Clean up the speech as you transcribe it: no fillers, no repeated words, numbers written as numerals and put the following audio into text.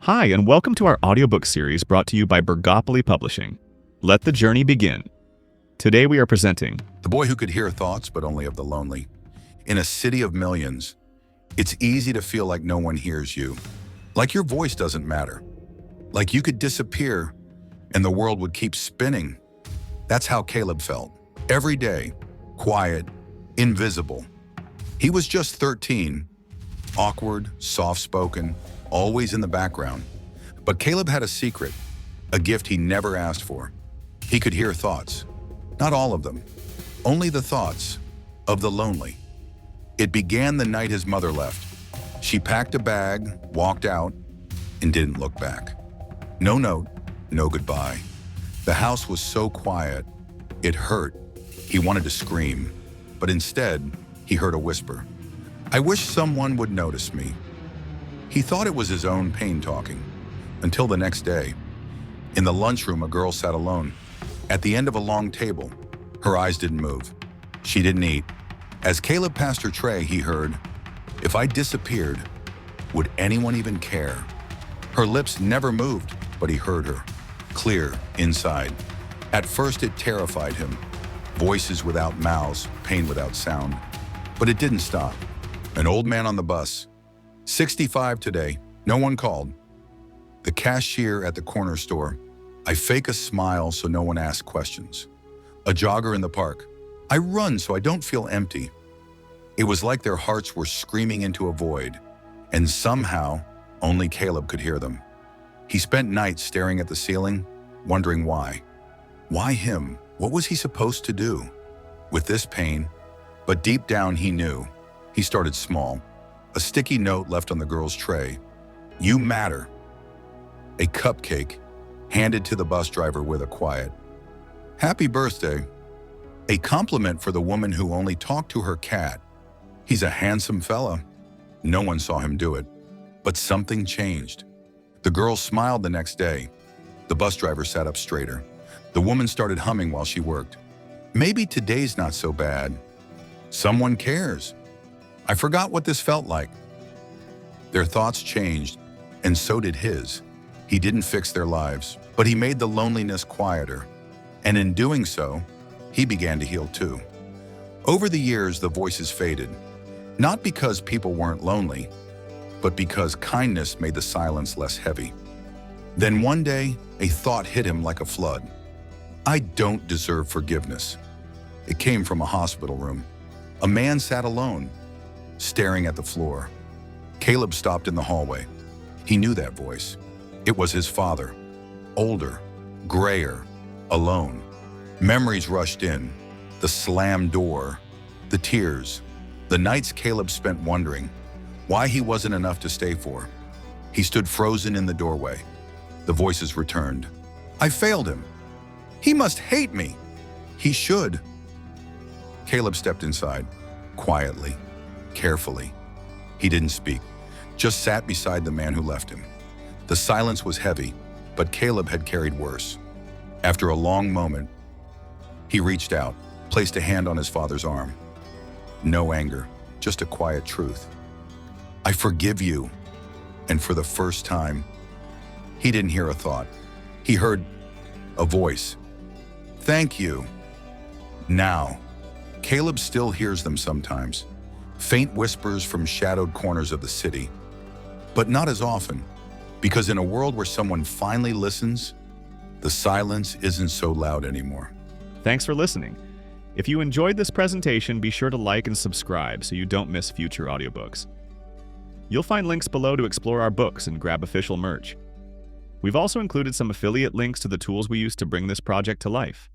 Hi, and welcome to our audiobook series brought to you by Burgapoly Publishing. Let the journey begin. Today we are presenting The boy who could hear thoughts, but only of the lonely. In a city of millions, it's easy to feel like no one hears you, like your voice doesn't matter, like you could disappear and the world would keep spinning. That's how Caleb felt. Every day, quiet, invisible. He was just 13, awkward, soft-spoken, always in the background. But Caleb had a secret, a gift he never asked for. He could hear thoughts. Not all of them, only the thoughts of the lonely. It began the night his mother left. She packed a bag, walked out, and didn't look back. No note, no goodbye. The house was so quiet, it hurt. He wanted to scream, but instead, he heard a whisper. "I wish someone would notice me." He thought it was his own pain talking, until the next day. In the lunchroom, a girl sat alone. At the end of a long table, her eyes didn't move. She didn't eat. As Caleb passed her tray, he heard, "If I disappeared, would anyone even care?" Her lips never moved, but he heard her, clear inside. At first, it terrified him. Voices without mouths, pain without sound. But it didn't stop. An old man on the bus, 65 today, no one called. The cashier at the corner store, "I fake a smile so no one asks questions." A jogger in the park, "I run so I don't feel empty." It was like their hearts were screaming into a void, and somehow only Caleb could hear them. He spent nights staring at the ceiling, wondering why. Why him? What was he supposed to do with this pain? But deep down he knew. He started small. A sticky note left on the girl's tray. "You matter." A cupcake handed to the bus driver with a quiet, "Happy birthday." A compliment for the woman who only talked to her cat. "He's a handsome fella." No one saw him do it, but something changed. The girl smiled the next day. The bus driver sat up straighter. The woman started humming while she worked. "Maybe today's not so bad. Someone cares. I forgot what this felt like." Their thoughts changed, and so did his. He didn't fix their lives, but he made the loneliness quieter. And in doing so, he began to heal too. Over the years, the voices faded, not because people weren't lonely, but because kindness made the silence less heavy. Then one day, a thought hit him like a flood. "I don't deserve forgiveness." It came from a hospital room. A man sat alone, staring at the floor. Caleb stopped in the hallway. He knew that voice. It was his father, older, grayer, alone. Memories rushed in, the slammed door, the tears, the nights Caleb spent wondering why he wasn't enough to stay for. He stood frozen in the doorway. The voices returned. "I failed him. He must hate me. He should." Caleb stepped inside, quietly, carefully. He didn't speak, just sat beside the man who left him. The silence was heavy, but Caleb had carried worse. After a long moment, he reached out, placed a hand on his father's arm. No anger, just a quiet truth. "I forgive you." And for the first time, he didn't hear a thought. He heard a voice. "Thank you." Now, Caleb still hears them sometimes, faint whispers from shadowed corners of the city, but not as often, because in a world where someone finally listens, the silence isn't so loud anymore. Thanks for listening. If you enjoyed this presentation, be sure to like and subscribe so you don't miss future audiobooks. You'll find links below to explore our books and grab official merch. We've also included some affiliate links to the tools we use to bring this project to life.